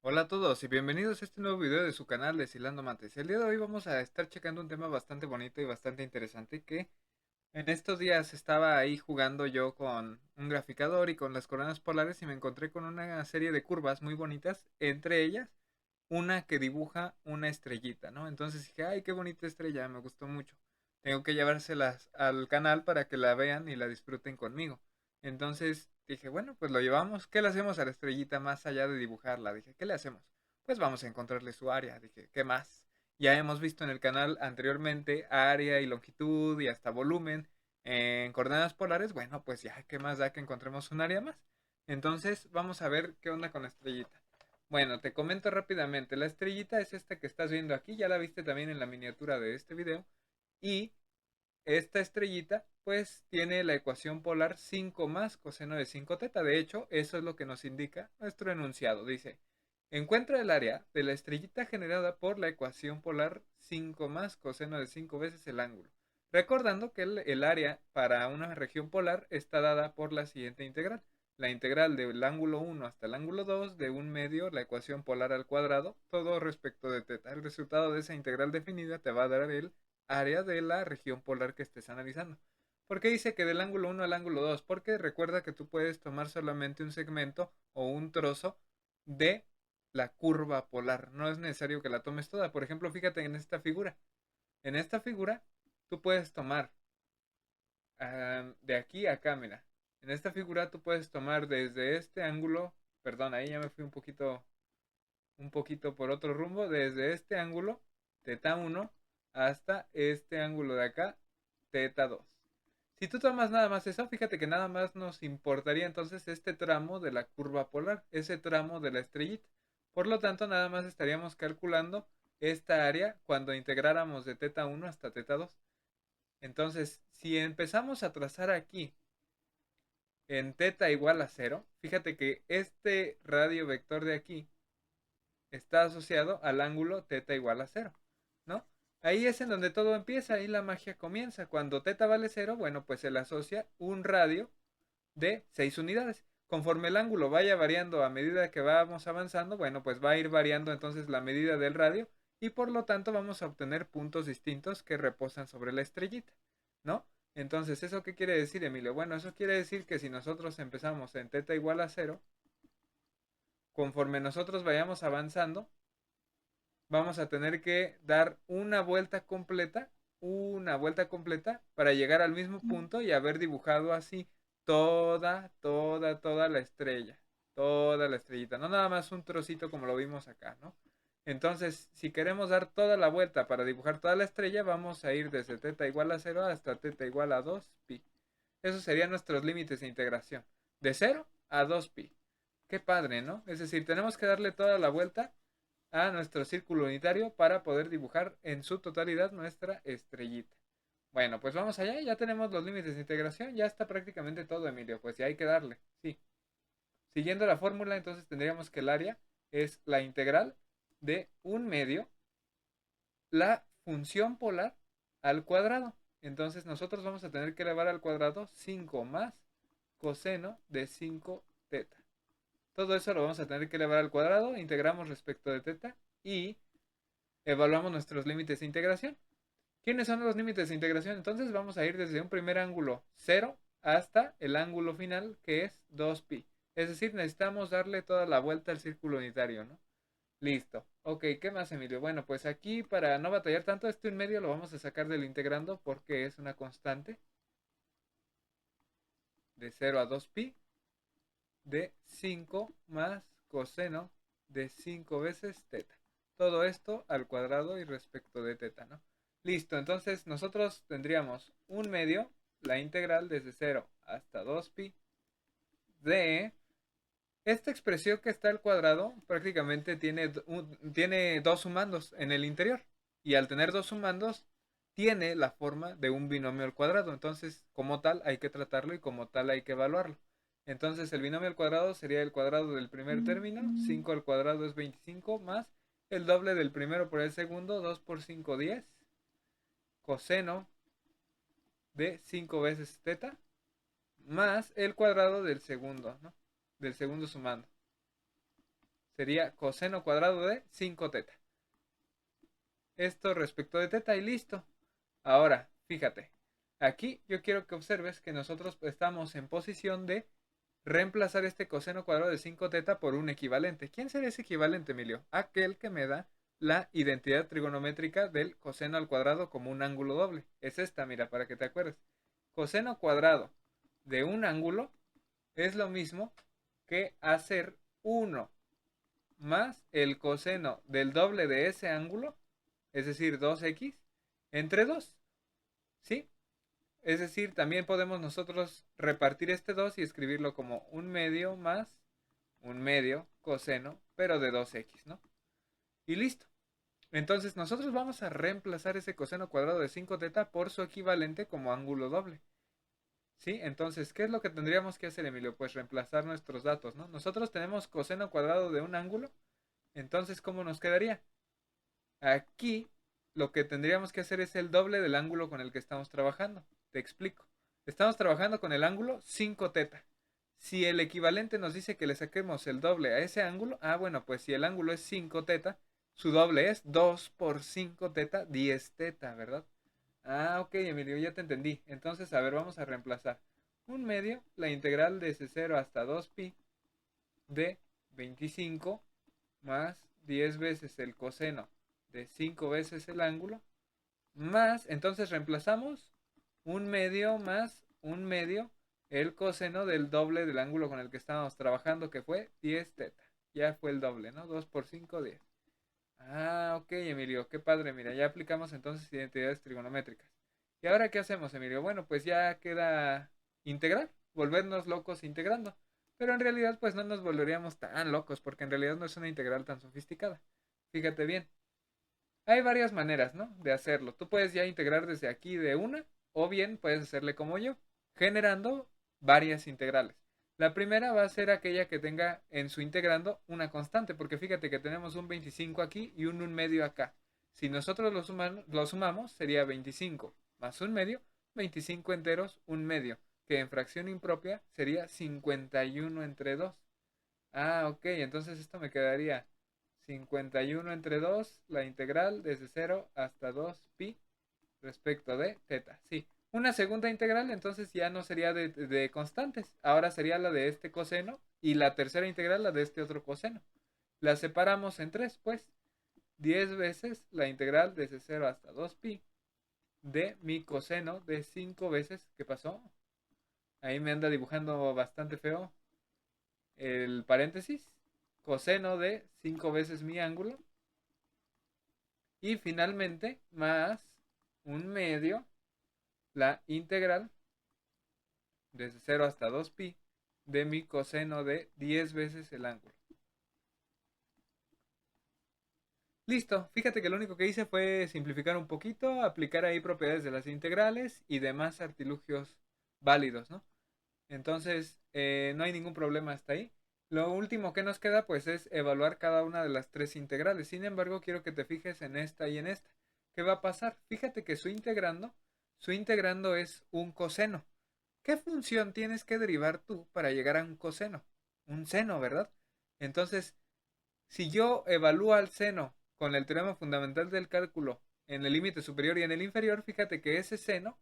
Hola a todos y bienvenidos a este nuevo video de su canal Deshilando Mates. El día de hoy vamos a estar checando un tema bastante bonito y bastante interesante que en estos días estaba ahí jugando yo con un graficador y con las coronas polares y me encontré con una serie de curvas muy bonitas, entre ellas una que dibuja una estrellita, ¿no? Entonces dije, ay, qué bonita estrella, me gustó mucho. Tengo que llevárselas al canal para que la vean y la disfruten conmigo. Entonces dije, bueno, pues lo llevamos. ¿Qué le hacemos a la estrellita más allá de dibujarla? Dije, ¿qué le hacemos? Pues vamos a encontrarle su área. Dije, ¿qué más? Ya hemos visto en el canal anteriormente área y longitud y hasta volumen en coordenadas polares. Bueno, pues ya, ¿qué más da que encontremos un área más? Entonces vamos a ver qué onda con la estrellita. Bueno, te comento rápidamente. La estrellita es esta que estás viendo aquí. Ya la viste también en la miniatura de este video. Y esta estrellita pues tiene la ecuación polar 5 más coseno de 5 teta. De hecho, eso es lo que nos indica nuestro enunciado. Dice, encuentra el área de la estrellita generada por la ecuación polar 5 más coseno de 5 veces el ángulo. Recordando que el área para una región polar está dada por la siguiente integral. La integral del ángulo 1 hasta el ángulo 2 de un medio, la ecuación polar al cuadrado, todo respecto de teta. El resultado de esa integral definida te va a dar el área de la región polar que estés analizando. ¿Por qué dice que del ángulo 1 al ángulo 2? Porque recuerda que tú puedes tomar solamente un segmento o un trozo de la curva polar. No es necesario que la tomes toda. Por ejemplo, fíjate en esta figura. En esta figura tú puedes tomar de aquí a acá, mira. En esta figura tú puedes tomar desde este ángulo, perdón, ahí ya me fui un poquito por otro rumbo, desde este ángulo, teta 1, hasta este ángulo de acá, teta 2. Si tú tomas nada más eso, fíjate que nada más nos importaría entonces este tramo de la curva polar, ese tramo de la estrellita. Por lo tanto, nada más estaríamos calculando esta área cuando integráramos de teta 1 hasta teta 2. Entonces, si empezamos a trazar aquí en teta igual a 0, fíjate que este radio vector de aquí está asociado al ángulo teta igual a 0, ¿no? Ahí es en donde todo empieza, ahí la magia comienza. Cuando teta vale 0, bueno, pues se le asocia un radio de 6 unidades. Conforme el ángulo vaya variando a medida que vamos avanzando, bueno, pues va a ir variando entonces la medida del radio y por lo tanto vamos a obtener puntos distintos que reposan sobre la estrellita, ¿no? Entonces, ¿eso qué quiere decir, Emilio? Bueno, eso quiere decir que si nosotros empezamos en teta igual a 0, conforme nosotros vayamos avanzando, vamos a tener que dar una vuelta completa para llegar al mismo punto y haber dibujado así toda toda la estrellita, no nada más un trocito como lo vimos acá, ¿no? Entonces, si queremos dar toda la vuelta para dibujar toda la estrella, vamos a ir desde teta igual a 0 hasta teta igual a 2pi. Esos serían nuestros límites de integración, de 0 a 2pi. Qué padre, ¿no? Es decir, tenemos que darle toda la vuelta a nuestro círculo unitario para poder dibujar en su totalidad nuestra estrellita. Bueno, pues vamos allá, ya tenemos los límites de integración, ya está prácticamente todo, Emilio, pues ya hay que darle, sí. Siguiendo la fórmula, entonces tendríamos que el área es la integral de un medio, la función polar al cuadrado. Entonces nosotros vamos a tener que elevar al cuadrado 5 más coseno de 5 teta. Todo eso lo vamos a tener que elevar al cuadrado, integramos respecto de teta y evaluamos nuestros límites de integración. ¿Quiénes son los límites de integración? Entonces vamos a ir desde un primer ángulo 0 hasta el ángulo final que es 2pi. Es decir, necesitamos darle toda la vuelta al círculo unitario, ¿no? Listo. Ok, ¿qué más, Emilio? Bueno, pues aquí para no batallar tanto, este un medio lo vamos a sacar del integrando porque es una constante de 0 a 2pi de 5 más coseno de 5 veces teta. Todo esto al cuadrado y respecto de teta, ¿no? Listo, entonces nosotros tendríamos un medio, la integral desde 0 hasta 2pi de esta expresión que está al cuadrado prácticamente tiene dos sumandos en el interior. Y al tener dos sumandos, tiene la forma de un binomio al cuadrado. Entonces, como tal, hay que tratarlo y como tal hay que evaluarlo. Entonces, el binomio al cuadrado sería el cuadrado del primer término. 5 al cuadrado es 25 más el doble del primero por el segundo. 2 por 5, 10. Coseno de 5 veces teta más el cuadrado del segundo, ¿no? Del segundo sumando. sería coseno cuadrado de 5 teta. Esto respecto de teta y listo. Ahora, fíjate, aquí yo quiero que observes que nosotros estamos en posición de reemplazar este coseno cuadrado de 5 teta por un equivalente. ¿Quién sería ese equivalente, Emilio? Aquel que me da la identidad trigonométrica del coseno al cuadrado como un ángulo doble. Es esta, mira, para que te acuerdes. Coseno cuadrado de un ángulo es lo mismo que hacer 1 más el coseno del doble de ese ángulo, es decir, 2x, entre 2. ¿Sí? Es decir, también podemos nosotros repartir este 2 y escribirlo como un medio más un medio coseno, pero de 2x, ¿no? Y listo. Entonces nosotros vamos a reemplazar ese coseno cuadrado de 5 teta por su equivalente como ángulo doble. ¿Sí? Entonces, ¿qué es lo que tendríamos que hacer, Emilio? Pues reemplazar nuestros datos, ¿no? Nosotros tenemos coseno cuadrado de un ángulo, entonces, ¿cómo nos quedaría? Aquí lo que tendríamos que hacer es el doble del ángulo con el que estamos trabajando. Te explico. Estamos trabajando con el ángulo 5 teta. Si el equivalente nos dice que le saquemos el doble a ese ángulo, bueno, pues si el ángulo es 5 teta, su doble es 2 por 5 teta, 10 teta, ¿verdad? Ok, Emilio, ya te entendí. Entonces, a ver, vamos a reemplazar. Un medio, la integral de ese 0 hasta 2pi de 25 más 10 veces el coseno de 5 veces el ángulo, más, entonces reemplazamos un medio más un medio el coseno del doble del ángulo con el que estábamos trabajando, que fue 10 teta. Ya fue el doble, ¿no? 2 por 5, 10. Ok, Emilio, qué padre, mira, ya aplicamos entonces identidades trigonométricas. ¿Y ahora qué hacemos, Emilio? Bueno, pues ya queda integrar, volvernos locos integrando. Pero en realidad, pues no nos volveríamos tan locos, porque en realidad no es una integral tan sofisticada. Fíjate bien, hay varias maneras, ¿no? De hacerlo. Tú puedes ya integrar desde aquí de una, o bien puedes hacerle como yo, generando varias integrales. La primera va a ser aquella que tenga en su integrando una constante, porque fíjate que tenemos un 25 aquí y un medio acá. Si nosotros lo sumamos, sería 25 más un medio, 25 enteros, un medio, que en fracción impropia sería 51 entre 2. Ok, entonces esto me quedaría 51 entre 2, la integral desde 0 hasta 2pi respecto de teta. Sí, una segunda integral entonces ya no sería de constantes, ahora sería la de este coseno y la tercera integral la de este otro coseno. La separamos en 3, pues 10 veces la integral desde 0 hasta 2pi de mi coseno de 5 veces, ¿qué pasó? Ahí me anda dibujando bastante feo el paréntesis, coseno de 5 veces mi ángulo. Y finalmente, más un medio, la integral desde 0 hasta 2pi de mi coseno de 10 veces el ángulo. Listo, fíjate que lo único que hice fue simplificar un poquito, aplicar ahí propiedades de las integrales y demás artilugios válidos, ¿no? Entonces, no hay ningún problema hasta ahí. Lo último que nos queda pues es evaluar cada una de las tres integrales. Sin embargo, quiero que te fijes en esta y en esta. ¿Qué va a pasar? Fíjate que su integrando es un coseno. ¿Qué función tienes que derivar tú para llegar a un coseno? Un seno, ¿verdad? Entonces, si yo evalúo al seno con el teorema fundamental del cálculo en el límite superior y en el inferior, fíjate que ese seno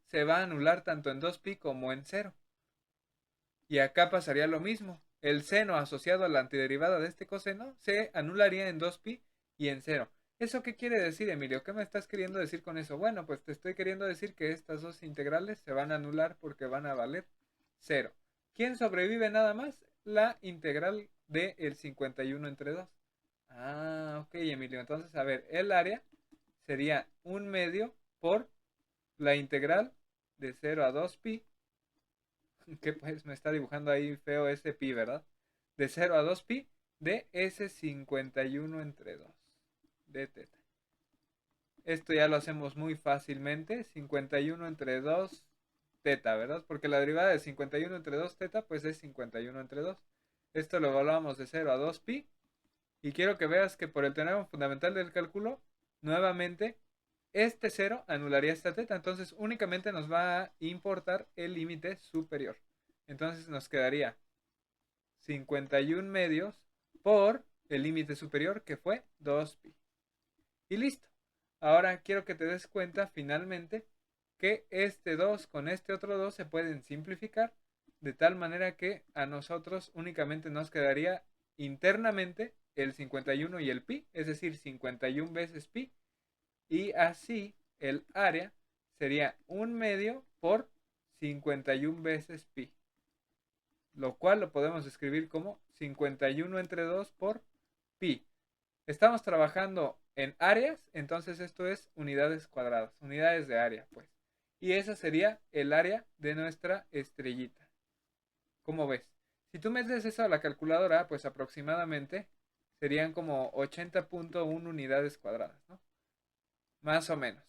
se va a anular tanto en 2pi como en 0. Y acá pasaría lo mismo. El seno asociado a la antiderivada de este coseno se anularía en 2pi y en 0. ¿Eso qué quiere decir, Emilio? ¿Qué me estás queriendo decir con eso? Bueno, pues te estoy queriendo decir que estas dos integrales se van a anular porque van a valer 0. ¿Quién sobrevive nada más? La integral de el 51 entre 2. Ok, Emilio. Entonces, a ver, el área sería un medio por la integral de 0 a 2pi, que pues me está dibujando ahí feo ese pi, ¿verdad? De 0 a 2pi de ese 51 entre 2 de teta. Esto ya lo hacemos muy fácilmente, 51 entre 2 teta, ¿verdad? Porque la derivada de 51 entre 2 teta pues es 51 entre 2. Esto lo evaluamos de 0 a 2pi y quiero que veas que por el teorema fundamental del cálculo, nuevamente este 0 anularía esta teta, entonces únicamente nos va a importar el límite superior. Entonces nos quedaría 51 medios por el límite superior que fue 2pi. Y listo. Ahora quiero que te des cuenta finalmente que este 2 con este otro 2 se pueden simplificar de tal manera que a nosotros únicamente nos quedaría internamente el 51 y el pi, es decir, 51 veces pi, y así el área sería 1/2 por 51 veces pi, lo cual lo podemos escribir como 51 entre 2 por pi. Estamos trabajando en áreas, entonces esto es unidades cuadradas, unidades de área, pues. Y esa sería el área de nuestra estrellita. ¿Cómo ves? Si tú metes eso a la calculadora, pues aproximadamente serían como 80.1 unidades cuadradas, ¿no? Más o menos.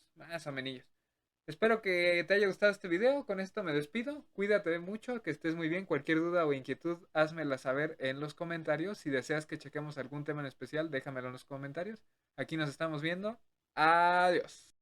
Espero que te haya gustado este video. Con esto me despido. Cuídate mucho, que estés muy bien. Cualquier duda o inquietud, házmela saber en los comentarios. Si deseas que chequemos algún tema en especial, déjamelo en los comentarios. Aquí nos estamos viendo. Adiós.